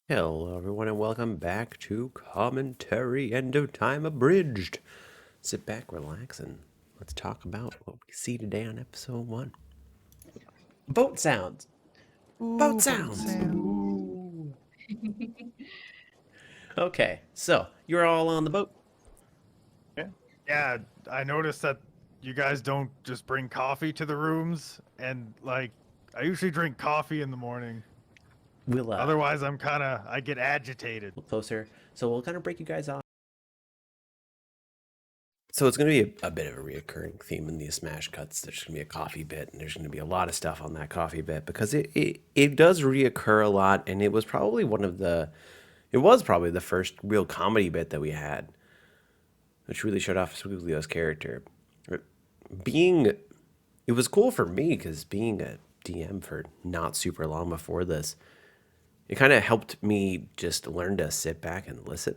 Hello, everyone, and welcome back to Commentary End of Time Abridged. Sit back, relax, and let's talk about what we see today on episode 1. Boat sounds! Boat sounds! Ooh. Okay, so you're all on the boat. Yeah, I noticed that you guys don't just bring coffee to the rooms, and I usually drink coffee in the morning. We'll Otherwise, I get agitated. closer. So we'll kind of break you guys off. So it's going to be a bit of a reoccurring theme in these smash cuts. There's going to be a coffee bit, and there's going to be a lot of stuff on that coffee bit because it does reoccur a lot, and it was probably the first real comedy bit that we had, which really showed off Squiglio's character. Being, it was cool for me because being a DM for not super long before this, it kind of helped me just learn to sit back and listen.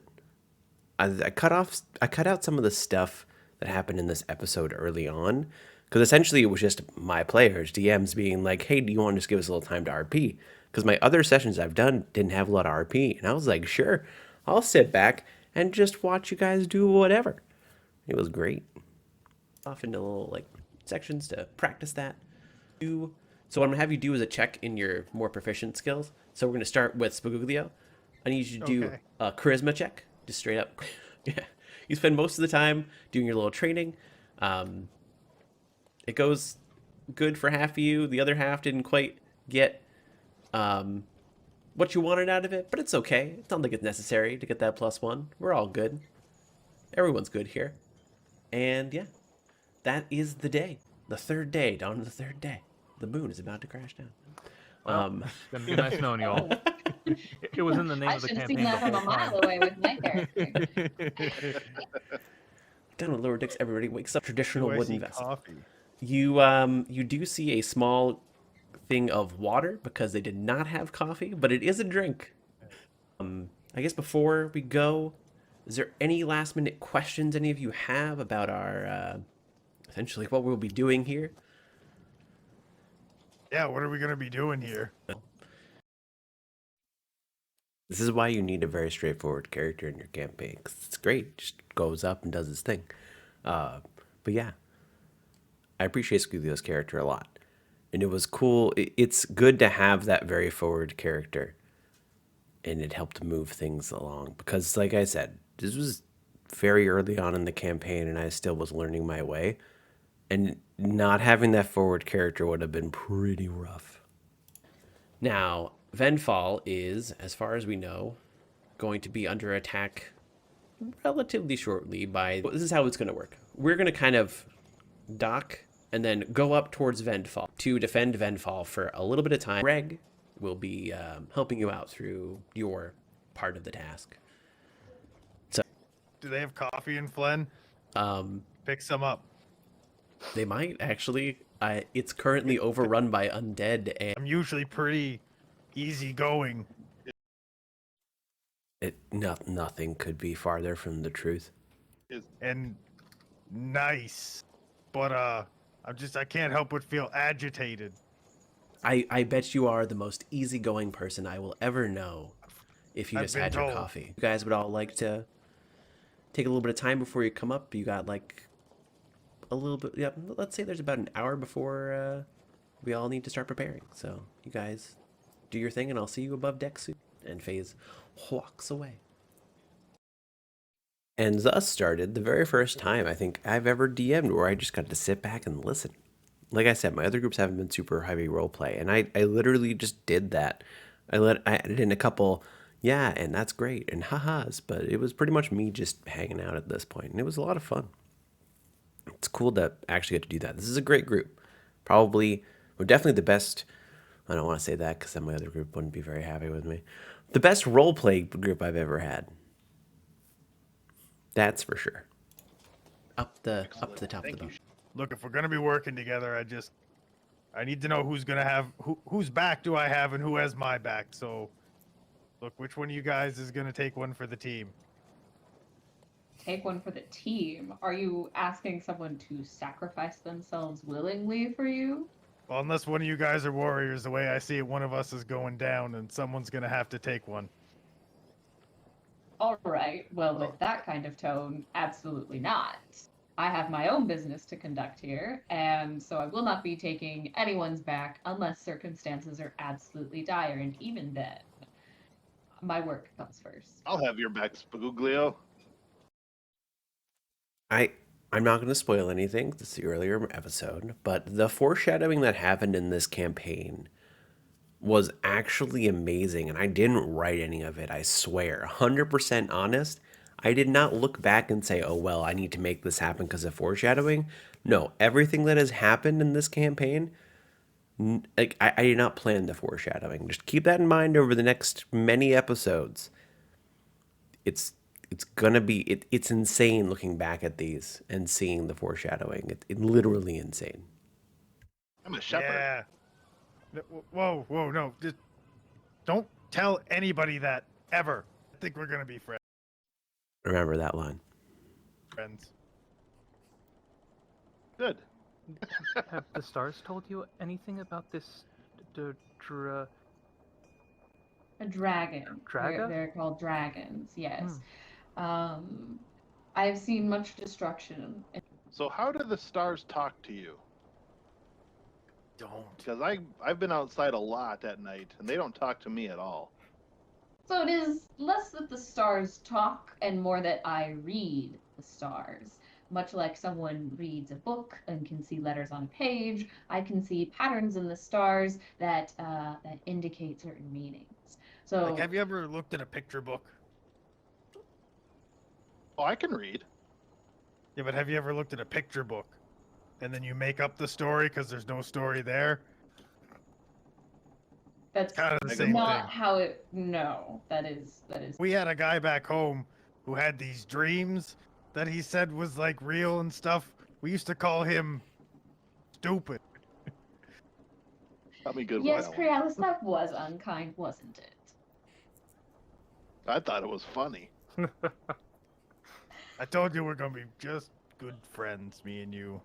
I cut out some of the stuff that happened in this episode early on, because essentially it was just my players, DMs, being like, "Hey, do you want to just give us a little time to RP?" Because my other sessions I've done didn't have a lot of RP, and I was like, "Sure, I'll sit back and just watch you guys do whatever." It was great. Off into little sections to practice that. So what I'm gonna have you do is a check in your more proficient skills. So we're gonna start with Spaguglio. I need you to do Okay. a charisma check, just straight up. Yeah, you spend most of the time doing your little training. Um, it goes good for half of you. The other half didn't quite get um, what you wanted out of it, but it's okay. It's not like it's necessary to get that +1. We're all good. Everyone's good here. And yeah, that is the day. The third day, down to the third day. The moon is about to crash down. Well, it's gonna be nice knowing you all. It was in the name I of the should have seen campaign the that from whole a mile time. away with my character. Down with lower decks, everybody wakes up. Traditional Do I wooden see vessel. coffee? You do see a small thing of water because they did not have coffee, but it is a drink. I guess before we go, is there any last minute questions any of you have about our essentially what we'll be doing here? Yeah, what are we gonna be doing here? This is why you need a very straightforward character in your campaign, because it's great. Just goes up and does his thing. But yeah, I appreciate Squealio's character a lot. And it was cool. It's good to have that very forward character. And it helped move things along. Because, like I said, this was very early on in the campaign, and I still was learning my way. And not having that forward character would have been pretty rough. Now, Venfall is, as far as we know, going to be under attack relatively shortly by... This is how it's going to work. We're going to kind of dock and then go up towards Venfall to defend Venfall for a little bit of time. Greg will be helping you out through your part of the task. Do they have coffee in Flen? Pick some up. They might, actually. It's currently overrun by undead, and I'm usually pretty easygoing. nothing could be farther from the truth. And nice. But I can't help but feel agitated. I bet you are the most easygoing person I will ever know if you I've just been had your told. coffee. You guys would all like to take a little bit of time before you come up. You got like a little bit, yeah, let's say there's about an hour before we all need to start preparing. So you guys do your thing and I'll see you above deck soon. And FaZe walks away. And thus started the very first time I think I've ever DM'd where I just got to sit back and listen. Like I said, my other groups haven't been super heavy roleplay, and I literally just did that. I added in a couple, yeah, and that's great, and ha-has, but it was pretty much me just hanging out at this point, and it was a lot of fun. It's cool to actually get to do that. This is a great group. Probably, well, definitely the best. I don't want to say that because then my other group wouldn't be very happy with me. The best roleplay group I've ever had. That's for sure. Up to the top of the boat. Look, if we're gonna be working together, I need to know who's gonna have whose back do I have and who has my back. So, look, which one of you guys is gonna take one for the team? Take one for the team. Are you asking someone to sacrifice themselves willingly for you? Well, unless one of you guys are warriors, the way I see it, one of us is going down, and someone's gonna have to take one. All right. Well, with that kind of tone, absolutely not. I have my own business to conduct here, and so I will not be taking anyone's back unless circumstances are absolutely dire, and even then, my work comes first. I'll have your back, Spaguglio. I'm not going to spoil anything. This is the earlier episode, but the foreshadowing that happened in this campaign was actually amazing, and I didn't write any of it. I swear, 100% honest. I did not look back and say, "Oh well, I need to make this happen because of foreshadowing." No, everything that has happened in this campaign, like I did not plan the foreshadowing. Just keep that in mind over the next many episodes. It's gonna be it's insane looking back at these and seeing the foreshadowing. It literally insane. I'm a shepherd. Yeah. Whoa, no. Just don't tell anybody that ever. I think we're gonna be Remember that line. friends. Good. Have the stars told you anything about this? A dragon. Draga? They're called dragons. Yes. I've seen much destruction. So how do the stars talk to you? Don't. Because I've been outside a lot at night, and they don't talk to me at all. So it is less that the stars talk and more that I read the stars. Much like someone reads a book and can see letters on a page, I can see patterns in the stars that indicate certain meanings. So Like, have you ever looked at a picture book? Oh, I can read. Yeah, but have you ever looked at a picture book and then you make up the story because there's no story there? that's Kind of the same not thing. how it. No, that is. We had a guy back home who had these dreams that he said was like real and stuff. We used to call him stupid. Got me good Yes, with that one. Crealis, that was unkind, wasn't it? I thought it was funny. I told you we're gonna be just good friends, me and you.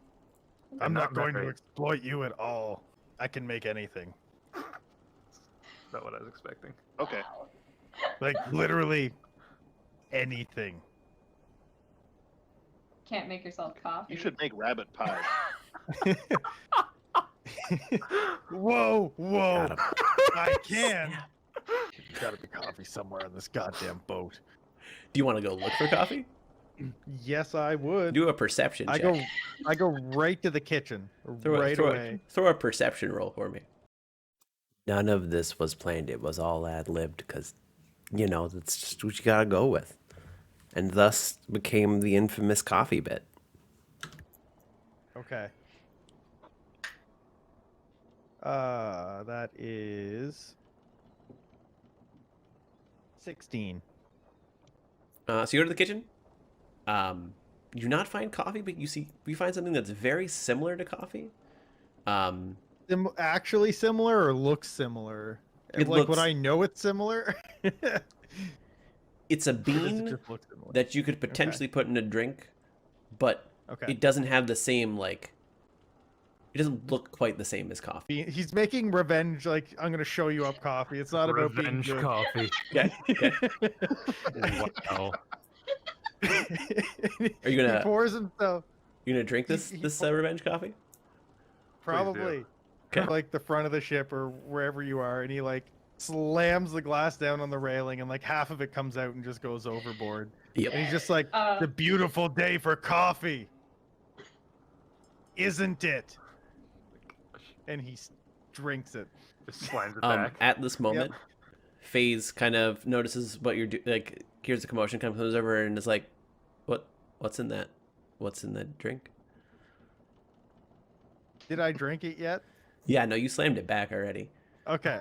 I'm not not going to married. exploit you at all. I can make anything. Not what I was expecting. Okay. Wow. Like literally anything. Can't make yourself coffee. You should make rabbit pie. Whoa. Got him. I can. There's gotta be coffee somewhere on this goddamn boat. Do you want to go look for coffee? Yes, I would. Do a perception I check. go right to the kitchen right away. Throw a perception roll for me. None of this was planned. It was all ad-libbed because, that's just what you gotta go with. And thus became the infamous coffee bit. Okay. That is 16. So you go to the kitchen. You do not find coffee, but you find something that's very similar to coffee. Actually similar or looks similar? It Like, would looks- I know it's similar? It's a Or does it bean just look similar? that you could potentially put in a drink, but Okay. it doesn't have the same it doesn't look quite the same as coffee. He's making revenge. Like, I'm gonna show you up coffee. It's not about being Revenge good. coffee. Okay. Wow. Are you gonna He pours himself. you gonna drink this he- revenge coffee? Probably. Okay. Like the front of the ship or wherever you are, and he like slams the glass down on the railing, and like half of it comes out and just goes overboard. Yep. And he's just like, "It's a beautiful day for coffee, isn't it?" And he drinks it. Just slams it back. At this moment, FaZe kind of notices what you're doing. Like, here's the commotion, kind of comes over and is like, "What's in that? What's in that drink?" Did I drink it yet? Yeah, no, you slammed it back already. Okay.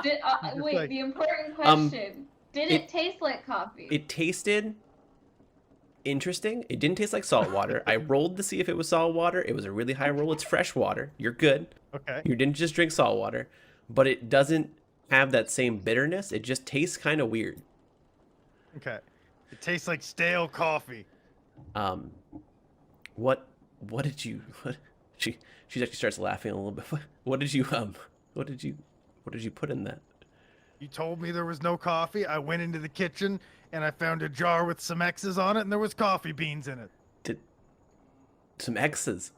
Did, Just wait, like- the important question. Did it taste like coffee? It tasted interesting. It didn't taste like salt water. I rolled to see if it was salt water. It was a really high roll. It's fresh water. You're good. Okay. You didn't just drink salt water, but it doesn't have that same bitterness. It just tastes kind of weird. Okay. It tastes like stale coffee. What did you? She actually starts laughing a little bit. What did you put in that? You told me there was no coffee. I went into the kitchen and I found a jar with some X's on it, and there was coffee beans in it. Did some X's.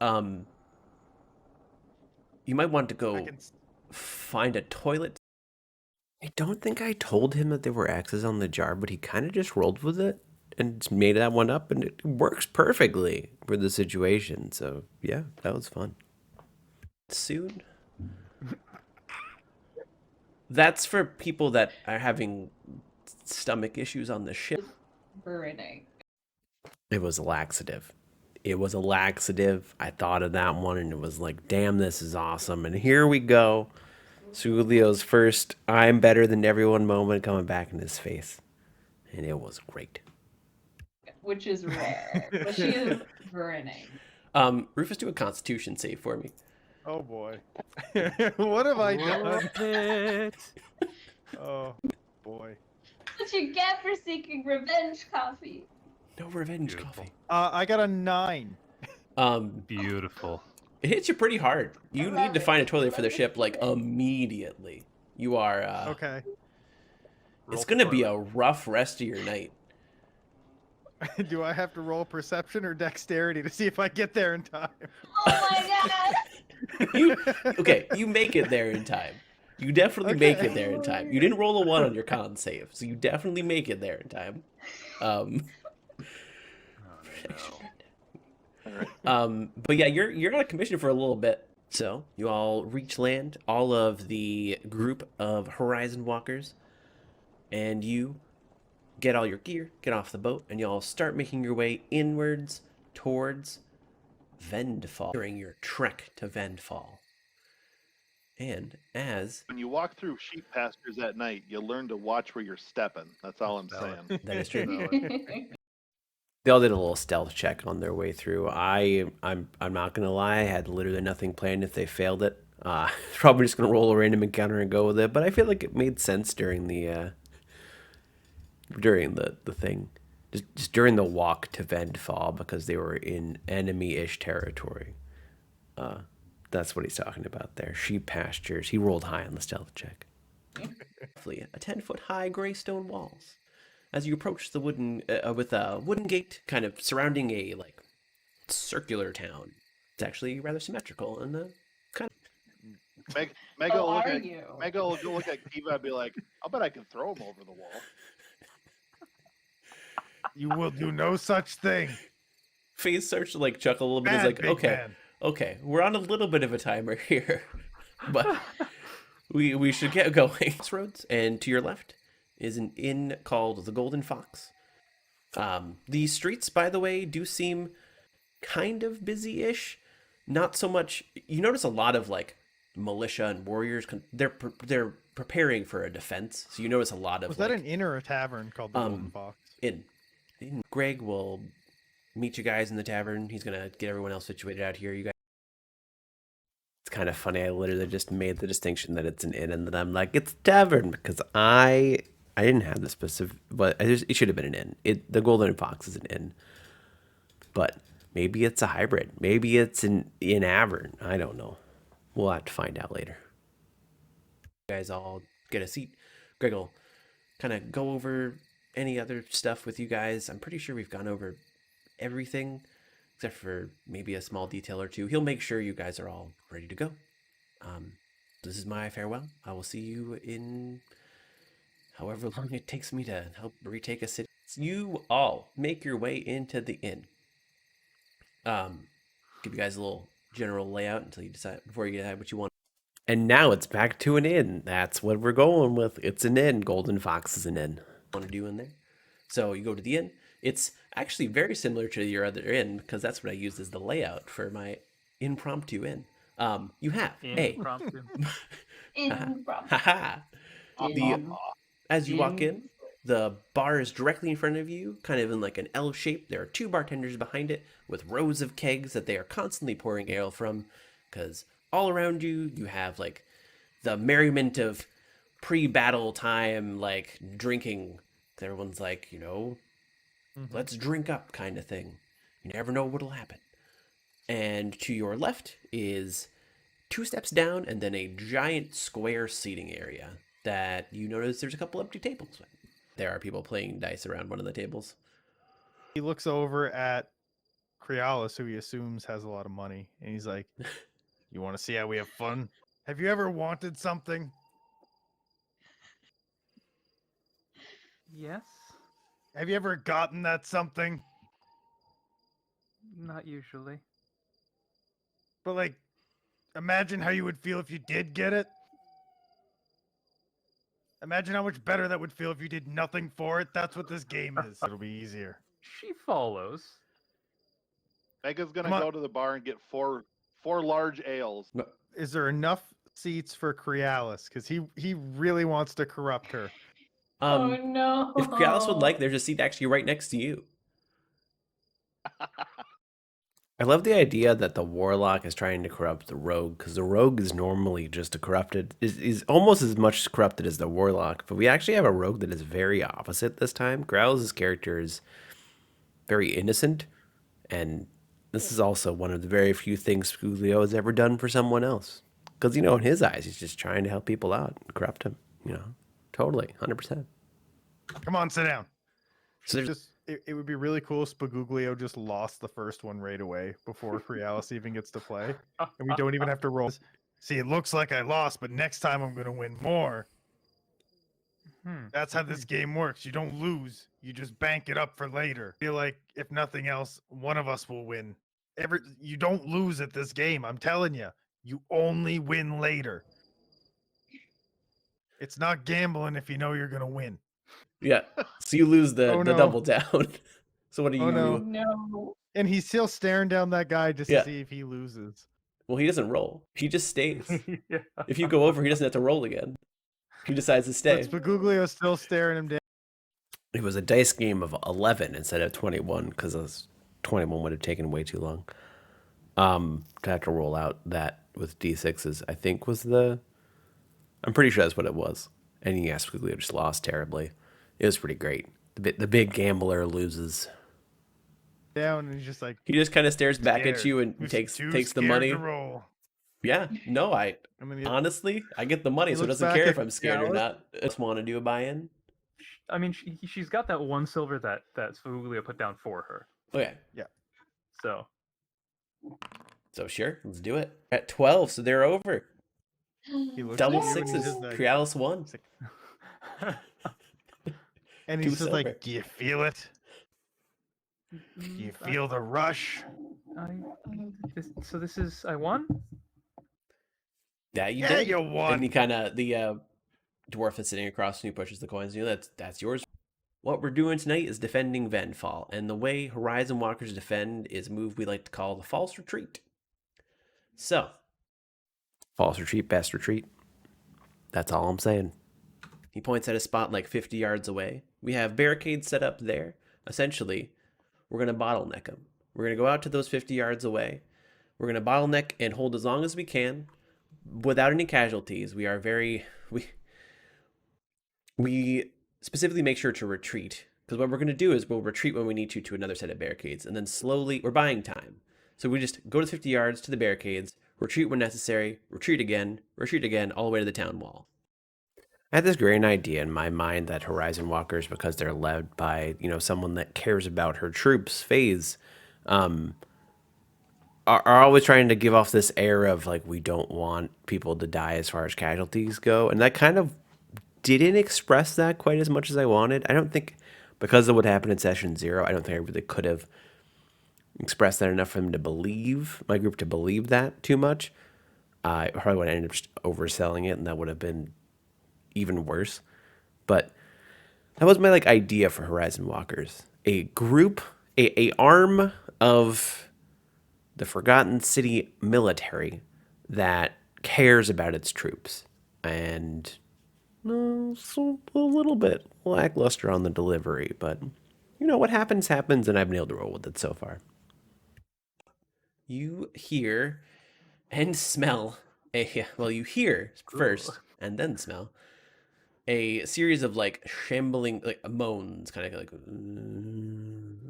You might want to I go can. find a toilet. I don't think I told him that there were X's on the jar, but he kind of just rolled with it and just made that one up, and it works perfectly for the situation. So yeah, that was fun. Soon. That's for people that are having stomach issues on the ship. Burning. It was a laxative. It was a laxative. I thought of that one and it was like, damn, this is awesome. And here we go. Sugulio's first I'm better than everyone moment coming back in his face. And it was great. Which is rare. But she is burning. Rufus, do a constitution save for me. Oh boy. What have I done? Worth it. Oh boy. What you get for seeking revenge, Coffee? No revenge Beautiful. coffee. I got a 9. Beautiful. It hits you pretty hard. You I need love to it. find a toilet I for the love ship it. like immediately. You are Okay. it's gonna be a rough rest of your night. Do I have to roll perception or dexterity to see if I get there in time? Oh my god! You make it there in time. You definitely make it there in time. You didn't roll a 1 on your con save, so you definitely make it there in time. But yeah, you're on a commission for a little bit. So you all reach land, all of the group of Horizon Walkers, and you get all your gear, get off the boat, and you all start making your way inwards towards Vendfall during your trek to Vendfall. And as When you walk through sheep pastures at night, you learn to watch where you're stepping. That's all I'm saying. that is true, they all did a little stealth check on their way through. I'm not gonna lie, I had literally nothing planned if they failed it. Probably just gonna roll a random encounter and go with it, but I feel like it made sense during the thing. Just during the walk to Vendfall because they were in enemy-ish territory. That's what he's talking about there. Sheep pastures. He rolled high on the stealth check. Roughly a 10-foot high gray stone walls. As you approach the wooden with a wooden gate kind of surrounding a like circular town. It's actually rather symmetrical and kind of Mega Oh, will look are at you? Mega will look at Kiva and be like, "I'll bet I can throw him over the wall." You will do no such thing. Face starts to like chuckle a little bit. He's Bad like, big okay, man. okay, we're on a little bit of a timer here, but we should get going. Crossroads, and to your left is an inn called the Golden Fox. The streets, by the way, do seem kind of busy-ish. Not so much. You notice a lot of like militia and warriors. They're preparing for a defense. So you notice a lot of. Was that an inn or a tavern called the Golden Fox? Inn? Greg will meet you guys in the tavern. He's gonna get everyone else situated out here. You guys. It's kind of funny. I literally just made the distinction that it's an inn, and then I'm like, it's a tavern because I didn't have the specific, but it should have been an inn. The Golden Fox is an inn, but maybe it's a hybrid. Maybe it's in Avern. I don't know. We'll have to find out later. You guys all get a seat. Greg will kind of go over any other stuff with you guys. I'm pretty sure we've gone over everything except for maybe a small detail or two. He'll make sure you guys are all ready to go. This is my farewell. I will see you in however long it takes me to help retake a city. You all make your way into the inn. Give you guys a little general layout until you decide before you decide what you want. And now it's back to an inn. That's what we're going with. It's an inn. Golden Fox is an inn. Want to do in there? So you go to the inn. It's actually very similar to your other inn because that's what I used as the layout for my impromptu inn. You have Impromptu. haha. As you walk in, the bar is directly in front of you, kind of in like an L shape. There are 2 bartenders behind it with rows of kegs that they are constantly pouring ale from because all around you, you have like the merriment of pre-battle time, like drinking. Everyone's like, let's drink up kind of thing. You never know what'll happen. And to your left is 2 steps down and then a giant square seating area. that you notice there's a couple empty tables. There are people playing dice around one of the tables. He looks over at Crealis, who he assumes has a lot of money, and he's like, "You want to see how we have fun? Have you ever wanted something? Yes. Have you ever gotten that something? Not usually. But like, imagine how you would feel if you did get it. Imagine how much better that would feel if you did nothing for it. That's what this game is. It'll be easier." She follows. Mega's gonna Come on. go to the bar and get four large ales. Is there enough seats for Crealis? Because he really wants to corrupt her. Oh no. If Crealis would like, there's a seat actually right next to you. I love the idea that the warlock is trying to corrupt the rogue, because the rogue is normally just a corrupted, is almost as much corrupted as the warlock, but we actually have a rogue that is very opposite this time. Growl's character is very innocent, and this is also one of the very few things Spuglio has ever done for someone else. Because, you know, in his eyes, he's just trying to help people out and corrupt them, you know, totally, 100%. Come on, sit down. So there's Just it would be really cool if Spaguglio just lost the first one right away before Crealis even gets to play, and we don't even have to roll. See, it looks like I lost, but next time I'm gonna win more. That's how this game works. You don't lose. You just bank it up for later. Feel like if nothing else, one of us will win. You don't lose at this game. I'm telling you. You only win later. It's not gambling if you know you're gonna win. yeah. So you lose the, Oh, the no. double down. So what do you? Oh, no. No. And he's still staring down that guy just Yeah. to see if he loses. Well, he doesn't roll. He just stays. Yeah. If you go over, he doesn't have to roll again. He decides to stay. But Spaguglio's still staring him down. It was a dice game of 11 instead of 21 because 21 would have taken way too long. To have to roll out that with d6s, I think was I'm pretty sure that's what it was. And yes, Squiglio just lost terribly. It was pretty great. The big gambler loses. Down, and he's just like, He just kind of stares back at scared. you and Who's takes too the scared money. to roll. Yeah, no, And then he- honestly, I get the money, He so it looks doesn't back care at if I'm scared or Dallas. not. I just want to do a buy-in. I mean, she's got that 1 silver that Sfuglia put down for her. Okay, So so sure, let's do it. At 12, so they're over. he looks Double at you and he's sixes. just like- Crealis won. And Two he's just silver. like, do you feel it? Do you feel the rush? So this is I won. Yeah, you Yeah, did. you won. And he kind of the dwarf that's sitting across from you pushes the coins. You know, that's yours. What we're doing tonight is defending Venfall, and the way Horizon Walkers defend is a move we like to call the false retreat. So, false retreat, best retreat. That's all I'm saying. He points at a spot like 50 yards away. We have barricades set up there. Essentially, we're going to bottleneck them. We're going to go out to those 50 yards away. We're going to bottleneck and hold as long as we can without any casualties. We are we specifically make sure to retreat, because what we're going to do is we'll retreat when we need to another set of barricades, and then slowly, we're buying time. So we just go to 50 yards to the barricades, retreat when necessary, retreat again, all the way to the town wall. I had this great idea in my mind that Horizon Walkers, because they're led by, someone that cares about her troops, FaZe, are always trying to give off this air of, like, we don't want people to die as far as casualties go. And that kind of didn't express that quite as much as I wanted. I don't think, because of what happened in Session 0, I don't think I really could have expressed that enough for them to believe, my group to believe that too much. I probably would have ended up just overselling it, and that would have been even worse. But that was my idea for Horizon Walkers. A group, a arm of the Forgotten City military that cares about its troops. And so a little bit lackluster on the delivery, but what happens, and I've been able to roll with it so far. You hear and smell you hear first and then smell a series of shambling moans, kind of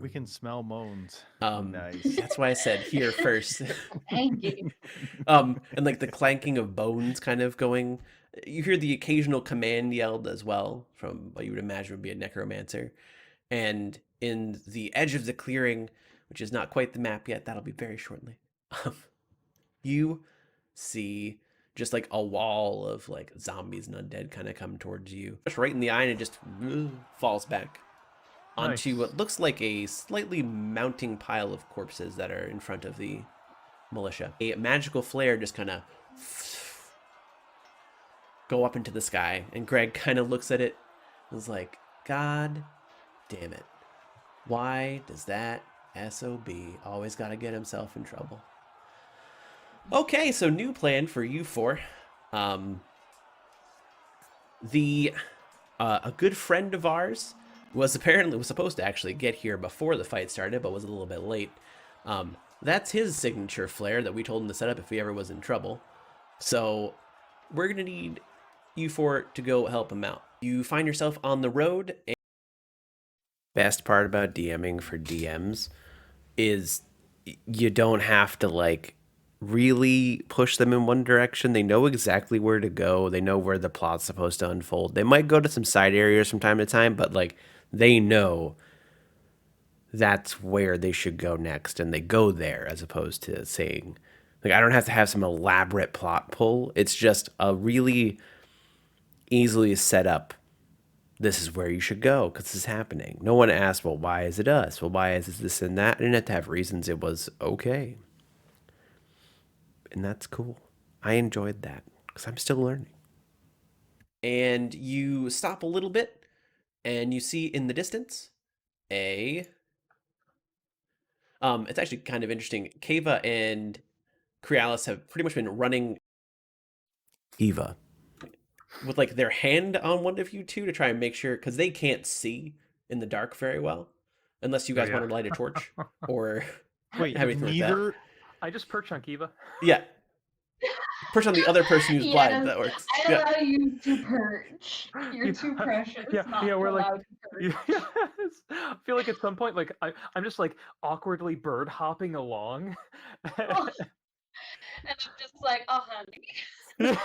We can smell moans. nice. That's why I said hear first. Thank you. And the clanking of bones kind of going You hear the occasional command yelled as well from what you would imagine would be a necromancer. And in the edge of the clearing, which is not quite the map yet, that'll be very shortly, you see just like a wall of like zombies and undead kind of come towards you. Just right in the eye, and it just falls back onto Nice. what looks like a slightly mounting pile of corpses that are in front of the militia. A magical flare just kind of go up into the sky, and Greg kind of looks at it and is like, God damn it. Why does that SOB always got to get himself in trouble? Okay, so new plan for you four. A good friend of ours was supposed to actually get here before the fight started, but was a little bit late. That's his signature flare that we told him to set up if he ever was in trouble. So we're gonna need you four to go help him out. You find yourself on the road. Best part about DMing for DMs is you don't have to like really push them in one direction. They know exactly where to go. They know where the plot's supposed to unfold. They might go to some side areas from time to time, but like they know that's where they should go next, and they go there as opposed to saying like I don't have to have some elaborate plot pull. It's just a really easily set up, this is where you should go because this is happening. No one asked, well, why is it us? Well, why is this and that? I didn't have to have reasons. It was okay. And that's cool. I enjoyed that because I'm still learning. And you stop a little bit and you see in the distance it's actually kind of interesting. Kava and Crealis have pretty much been running Eva with like their hand on one of you two to try and make sure, because they can't see in the dark very well unless you guys want to light a torch or Wait, have anything like that. neither. I just perch on Kiva. Yeah. Perch on the other person who's blind. Yes, That works. I Yeah. allow you to perch. You're too precious not to we're like, allow to perch. yes. I feel like at some point, like I'm just like awkwardly bird hopping along. Oh. And I'm just like, oh, honey.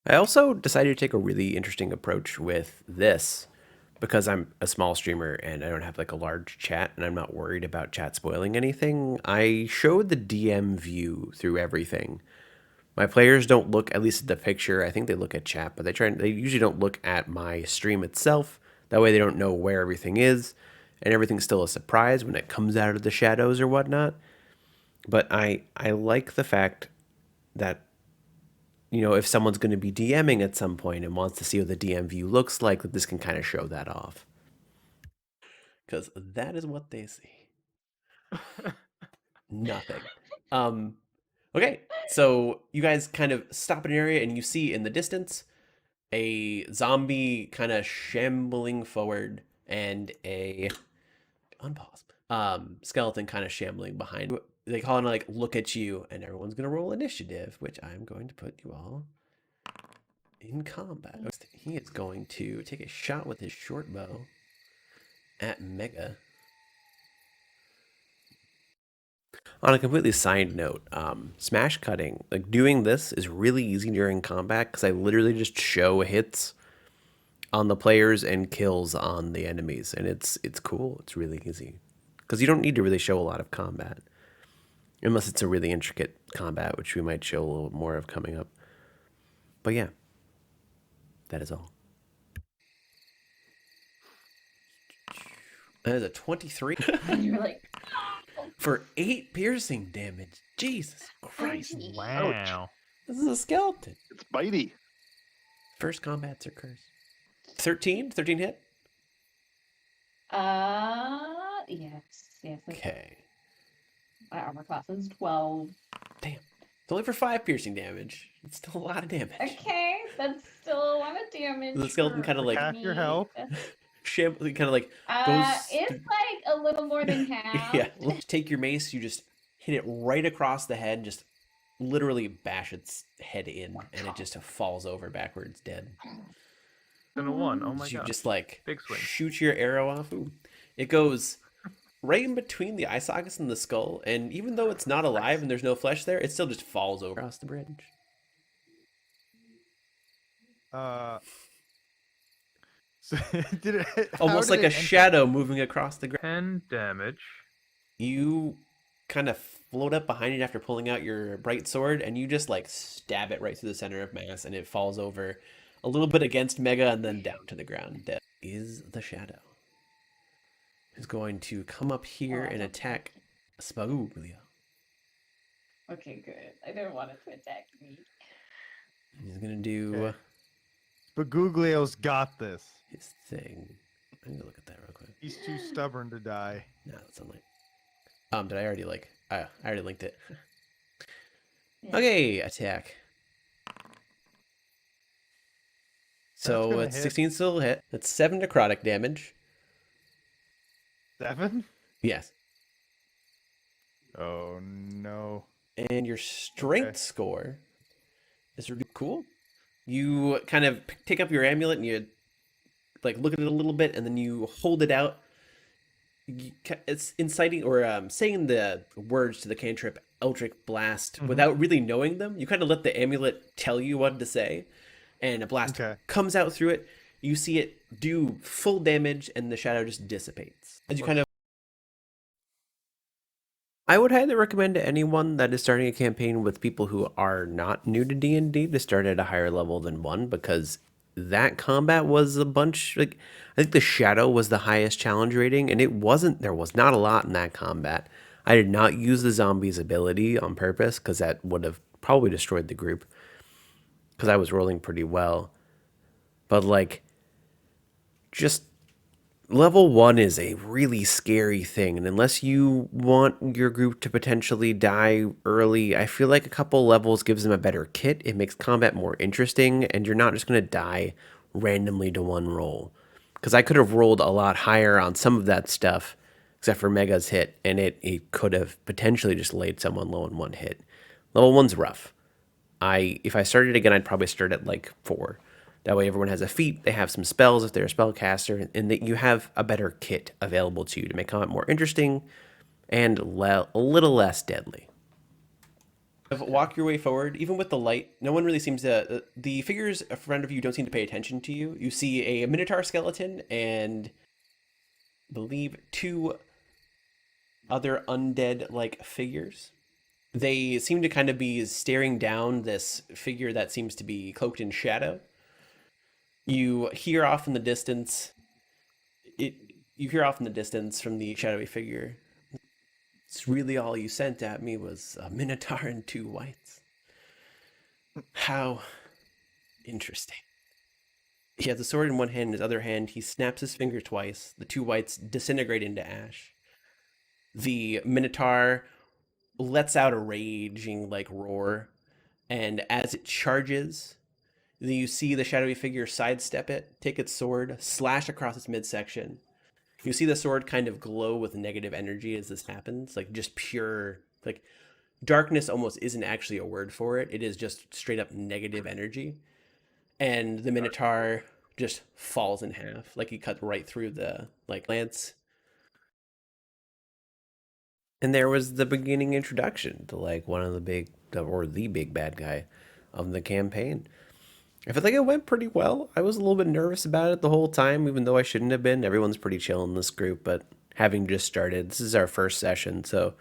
I also decided to take a really interesting approach with this because I'm a small streamer and I don't have like a large chat and I'm not worried about chat spoiling anything. I showed the DM view through everything. My players don't look, at least at the picture, I think they look at chat, but they usually don't look at my stream itself. That way they don't know where everything is, and everything's still a surprise when it comes out of the shadows or whatnot. But I like the fact that, you know, if someone's going to be DMing at some point and wants to see what the DM view looks like, that this can kind of show that off. Because that is what they see. Nothing. Okay, so you guys kind of stop in an area and you see in the distance a zombie kind of shambling forward and a unpause skeleton kind of shambling behind. They call and like look at you, and everyone's gonna roll initiative, which I'm going to put you all in combat. He is going to take a shot with his short bow at Mega. On a completely side note, smash cutting, like doing this is really easy during combat because I literally just show hits on the players and kills on the enemies, and it's cool. It's really easy because you don't need to really show a lot of combat unless it's a really intricate combat, which we might show a little more of coming up. But yeah, that is all. That is a 23. And you're like, For 8 piercing damage. Jesus Christ. Wow. This is a skeleton. It's bitey. First combats are cursed. 13? 13 hit? yes. Okay. My armor class is 12. Damn. It's only for 5 piercing damage. It's still a lot of damage. Okay, that's still a lot of damage. The skeleton for kind of like Half your me. health. kind of like goes. It's like a little more than half. Yeah. Let's take your mace. You just hit it right across the head. Just literally bash its head in, and it just falls over backwards, dead. And a 1. Oh my You god. just like Big swing. shoot your arrow off. Ooh. It goes right in between the eye sockets and the skull, and even though it's not alive and there's no flesh there, it still just falls over across the bridge. So did it how Almost did like it a enter? shadow moving across the ground. 10 damage. You kind of float up behind it after pulling out your bright sword, and you just like stab it right through the center of mass, and it falls over a little bit against Mega and then down to the ground. That is the shadow. Who's going to come up here and attack Spaguglia. Okay, good. I didn't want it to attack me. He's gonna do Okay. But Guglio's got this. his thing. I'm gonna look at that real quick. He's too stubborn to die. No, that's unlike. Did I already like? I already linked it. Yeah. Okay, attack. So gonna it's hit. 16 still hit. That's 7 necrotic damage. 7? Yes. Oh no. And your strength Okay. score is really cool. You kind of take up your amulet and you like look at it a little bit, and then you hold it out. It's inciting or saying the words to the cantrip Eldritch Blast without really knowing them. You kind of let the amulet tell you what to say, and a blast Okay. comes out through it. You see it do full damage, and the shadow just dissipates. As you kind of, I would highly recommend to anyone that is starting a campaign with people who are not new to D&D to start at a higher level than 1, because that combat was a bunch, like, I think the shadow was the highest challenge rating, and there was not a lot in that combat. I did not use the zombie's ability on purpose, because that would have probably destroyed the group, because I was rolling pretty well. But like, just level 1 is a really scary thing, and unless you want your group to potentially die early, I feel like a couple levels gives them a better kit. It makes combat more interesting, and you're not just going to die randomly to one roll. Because I could have rolled a lot higher on some of that stuff, except for Mega's hit, and it could have potentially just laid someone low in one hit. Level 1's rough. If I started again, I'd probably start at like 4. That way everyone has a feat, they have some spells if they're a spellcaster, and that you have a better kit available to you to make combat more interesting and a little less deadly. Walk your way forward, even with the light. No one really seems to. The figures in front of you don't seem to pay attention to you. You see a Minotaur skeleton and I believe 2 other undead-like figures. They seem to kind of be staring down this figure that seems to be cloaked in shadow. You hear off in the distance. You hear off in the distance from the shadowy figure. It's really all you sent at me was a Minotaur and 2 whites. How interesting. He has a sword in one hand, in his other hand, he snaps his finger twice. The 2 whites disintegrate into ash. The Minotaur lets out a raging like roar, and as it charges, then you see the shadowy figure sidestep it, take its sword, slash across its midsection. You see the sword kind of glow with negative energy as this happens, like just pure, like darkness almost isn't actually a word for it. It is just straight up negative energy. And the Minotaur just falls in half, like he cut right through the like lance. And there was the beginning introduction to like one of the big bad guy of the campaign. I feel like it went pretty well. I was a little bit nervous about it the whole time, even though I shouldn't have been. Everyone's pretty chill in this group, but having just started, this is our first session, so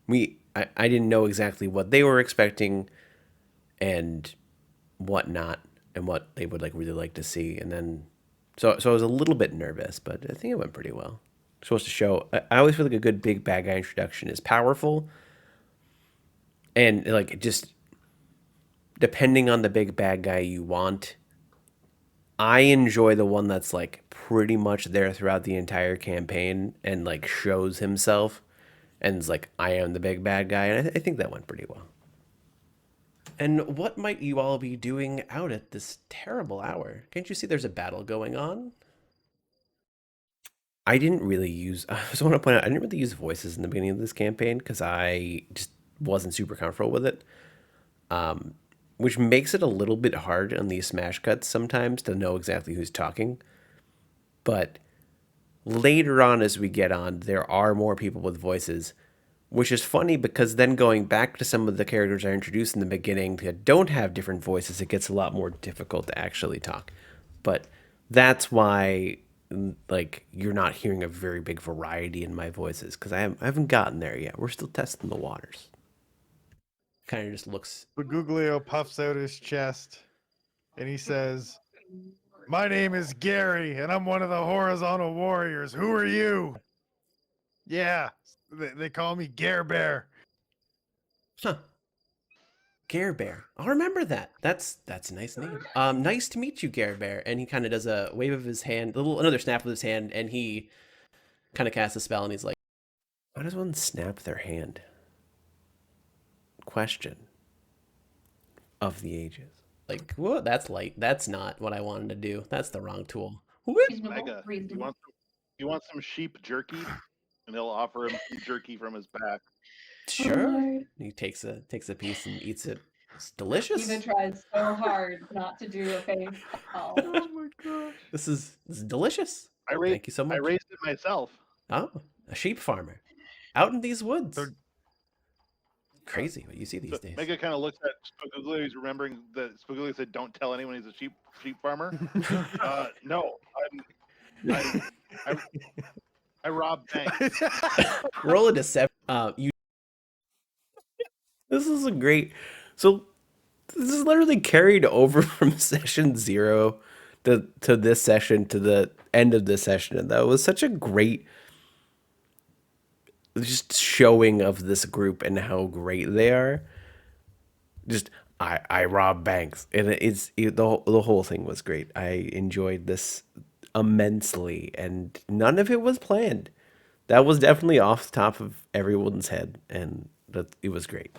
I didn't know exactly what they were expecting and what not, and what they would like really like to see. And then so I was a little bit nervous, but I think it went pretty well. Supposed to show. I always feel like a good big bad guy introduction is powerful, and like just depending on the big bad guy you want, I enjoy the one that's like pretty much there throughout the entire campaign and like shows himself and is like, I am the big bad guy. And I think that went pretty well. And what might you all be doing out at this terrible hour? Can't you see there's a battle going on? I didn't really use, I just want to point out, I didn't really use voices in the beginning of this campaign because I just wasn't super comfortable with it. Which makes it a little bit hard on these smash cuts sometimes to know exactly who's talking. But later on as we get on, there are more people with voices. which is funny because then going back to some of the characters I introduced in the beginning that don't have different voices, it gets a lot more difficult to actually talk. But that's why, like, you're not hearing a very big variety in my voices because I haven't gotten there yet. We're still testing the waters. Kind of just looks. Baguglio puffs out his chest and he says, "My name is Gary, and I'm one of the horizontal warriors. Who are you?" Yeah, they call me Gare Bear. Huh. Gare Bear. I'll remember that. That's a nice name. Nice to meet you, Gare Bear. And he kind of does a wave of his hand, another snap of his hand, and he kind of casts a spell, and he's like, "How does one snap their hand?" Question of the ages. Like, whoa, that's light. That's not what I wanted to do. That's the wrong tool. Whoop. Reasonable, Mega, reasonable. you want some sheep jerky? And he'll offer him some jerky from his pack. Sure. Lord. He takes a piece and eats it. It's delicious. Eva tries so hard not to do a face call. Oh my gosh. This is delicious. Thank you so I much. raised it myself. Oh, a sheep farmer out in these woods. They're- Crazy what you see these So days. Mega kind of looks at Spooglio. He's remembering that Spooglio said, "Don't tell anyone he's a sheep farmer." No, I rob banks. Roll a deception. This is a great. So this is literally carried over from session 0 to this session to the end of this session, and that was such a great just showing of this group and how great they are. Just I rob banks, and the whole thing was great. I enjoyed this immensely, and none of it was planned. That was definitely off the top of everyone's head, and it was great.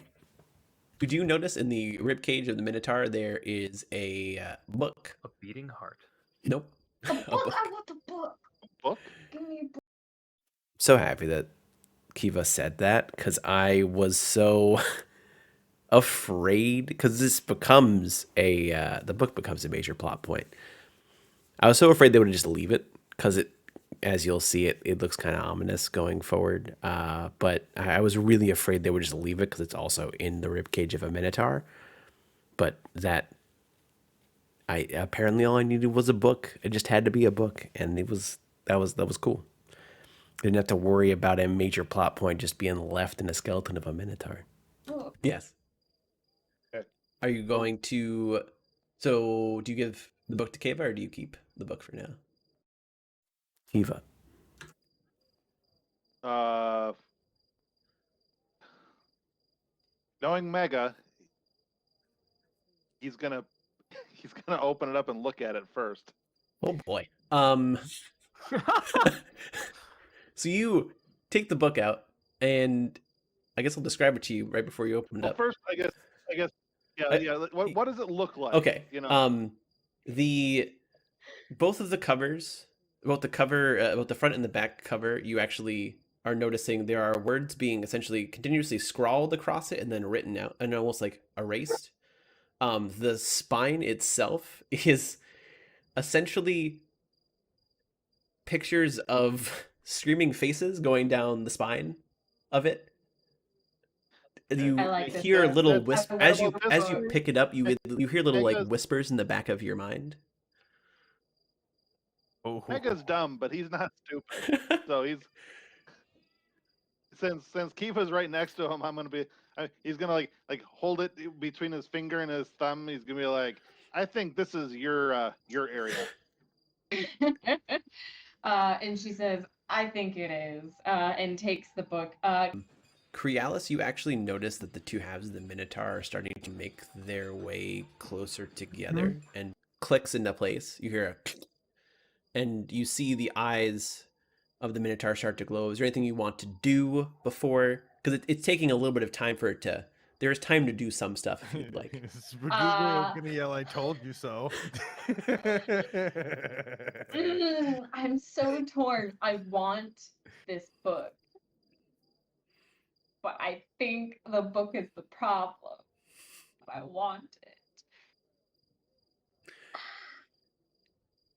Did you notice in the ribcage of the Minotaur there is a book? A beating heart. Nope. A book? I want the book. Book? Give me a book. So happy that Kiva said that because I was so afraid because this becomes the book becomes a major plot point. I was so afraid they would just leave it because it, as you'll see, it looks kind of ominous going forward. But I was really afraid they would just leave it because it's also in the ribcage of a Minotaur. But that apparently all I needed was a book. It just had to be a book, and that was cool. Didn't have to worry about a major plot point just being left in a skeleton of a Minotaur. Book. Yes. Okay. Are you going to? So, do you give the book to Kiva, or do you keep the book for now? Kiva. Knowing Mega, he's gonna open it up and look at it first. Oh boy. So you take the book out, and I guess I'll describe it to you right before you open it Well, up. first, I guess, yeah. What does it look like? Okay. You know, Both of the covers, both the front and the back cover, you actually are noticing there are words being essentially continuously scrawled across it and then written out and almost like erased. The spine itself is essentially pictures of screaming faces going down the spine of it. You I like this. hear little That's- whispers that's as you what- pick it up. You hear little like Mega's- whispers in the back of your mind. Oh, Mega's dumb, but he's not stupid. So he's since Kiva's right next to him, he's gonna like hold it between his finger and his thumb. He's gonna be like, "I think this is your area." And she says, "I think it is," and takes the book. Crealis, you actually notice that the two halves of the Minotaur are starting to make their way closer together and clicks into place. You hear and you see the eyes of the Minotaur start to glow. Is there anything you want to do before? Because it's taking a little bit of time for it to. There's time to do some stuff if you'd like. Baguglio's gonna yell, "I told you so." I'm so torn. I want this book, but I think the book is the problem. But I want it.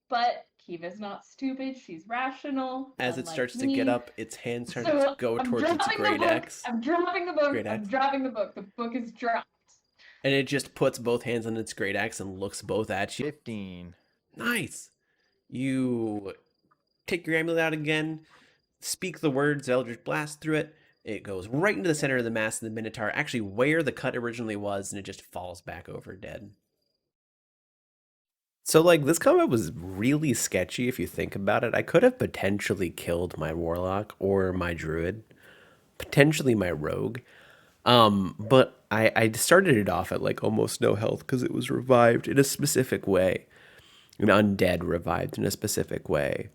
But Kiva's not stupid. She's rational. As it unlike starts to me. get up, its hands start So to go I'm towards its dropping the great book. axe. I'm dropping the book. Great I'm axe. dropping the book. The book is dropped. And it just puts both hands on its great axe and looks both at you. 15. Nice. You take your amulet out again, speak the words, Eldritch Blast through it. It goes right into the center of the mass of the Minotaur, actually where the cut originally was, and it just falls back over dead. So, like, this combat was really sketchy if you think about it. I could have potentially killed my Warlock or my Druid, potentially my Rogue. But I started it off at, like, almost no health because it was revived in a specific way. An undead revived in a specific way.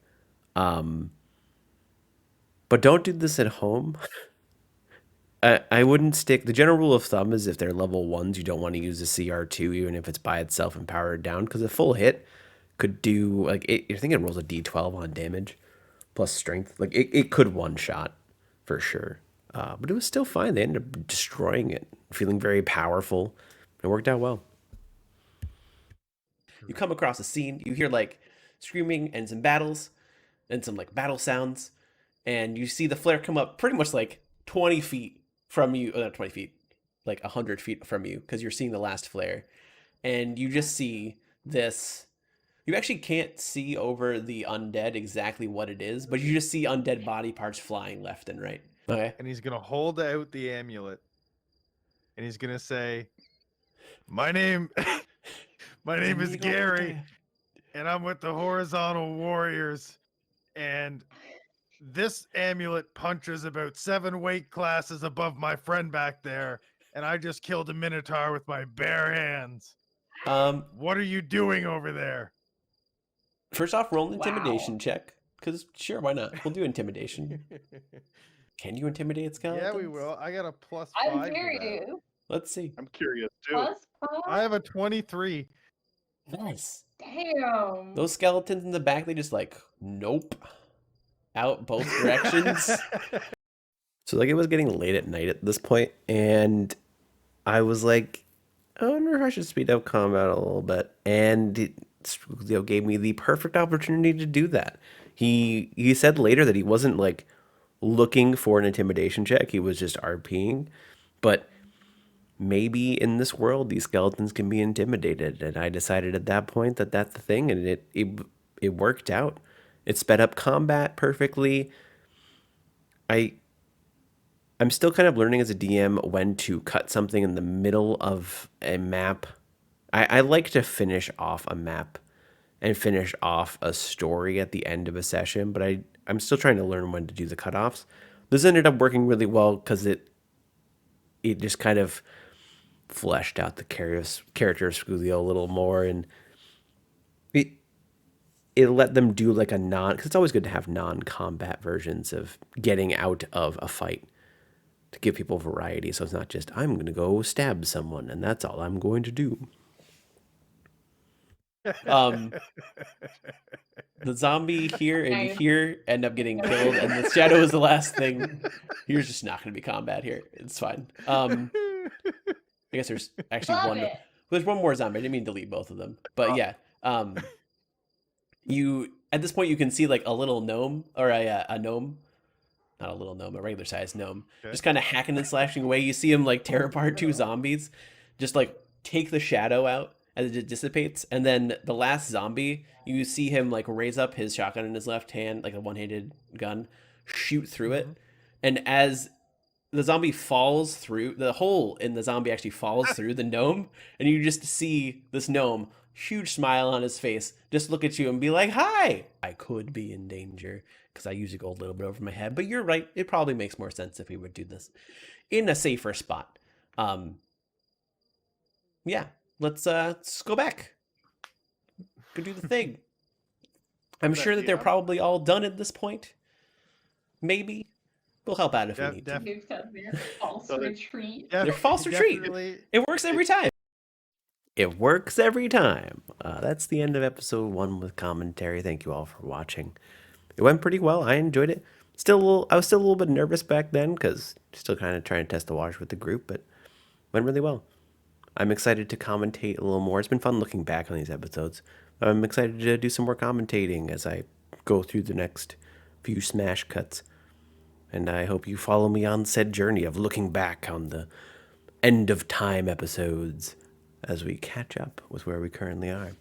But don't do this at home. I wouldn't stick. The general rule of thumb is if they're level 1s, you don't want to use a CR2, even if it's by itself and powered down, because a full hit could do, like, I think it rolls a d12 on damage plus strength. Like, it could one-shot for sure. But it was still fine. They ended up destroying it, feeling very powerful. It worked out well. You come across a scene, you hear, like, screaming and some battles and some, like, battle sounds, and you see the flare come up pretty much, like, 20 feet from you, not 20 feet, like 100 feet from you, because you're seeing the last flare. And you just see this. You actually can't see over the undead exactly what it is, but you just see undead body parts flying left and right. Okay. And he's going to hold out the amulet. And he's going to say, My name is Gary, and I'm with the Horizontal Warriors. And this amulet punches about 7 weight classes above my friend back there, and I just killed a Minotaur with my bare hands. What are you doing over there? First off, roll an intimidation check, because sure, why not? We'll do intimidation. Can you intimidate skeletons? Yeah, we will. I got a +5 I to dare that. you. Let's see. I'm curious too. +5? I have a 23. Nice. Damn. Those skeletons in the back, they just like, nope. Out both directions. So, like, it was getting late at night at this point, and I was like, I wonder if I should speed up combat a little bit. And Leo gave me the perfect opportunity to do that. He said later that he wasn't, like, looking for an intimidation check. He was just RPing. But maybe in this world, these skeletons can be intimidated. And I decided at that point that that's the thing, and it worked out. It sped up combat perfectly. I'm still kind of learning as a DM when to cut something in the middle of a map. I like to finish off a map and finish off a story at the end of a session, but I'm still trying to learn when to do the cutoffs. This ended up working really well because it just kind of fleshed out the character of Sculio a little more, and it let them do like a because it's always good to have non-combat versions of getting out of a fight to give people variety. So it's not just, I'm going to go stab someone and that's all I'm going to do. The zombie here and Nice. here end up getting killed, and the shadow is the last thing. Here's just not going to be combat here. It's fine. I guess there's actually Love one. it. There's one more zombie. I didn't mean to delete both of them, but yeah. You at this point you can see like a little gnome or a gnome, not a little gnome, a regular sized gnome, just kind of hacking and slashing away. You see him like tear apart 2 zombies, just like take the shadow out as it dissipates, and then the last zombie, you see him like raise up his shotgun in his left hand, like a one-handed gun, shoot through it, and as the zombie falls through, the hole in the zombie actually falls through the gnome, and you just see this gnome, huge smile on his face, just look at you and be like, hi! I could be in danger, because I usually go a little bit over my head, but you're right, it probably makes more sense if we would do this in a safer spot. Yeah, let's go back. Go do the thing. I'm sure that they're probably all done at this point. Maybe. We'll help out if we need to. Duke says they're false retreat. They're false retreat. It works every time. It works every time. That's the end of episode 1 with commentary. Thank you all for watching. It went pretty well. I enjoyed it. I was still a little bit nervous back then because still kind of trying to test the waters with the group, but went really well. I'm excited to commentate a little more. It's been fun looking back on these episodes. I'm excited to do some more commentating as I go through the next few smash cuts. And I hope you follow me on said journey of looking back on the End of Time episodes as we catch up with where we currently are.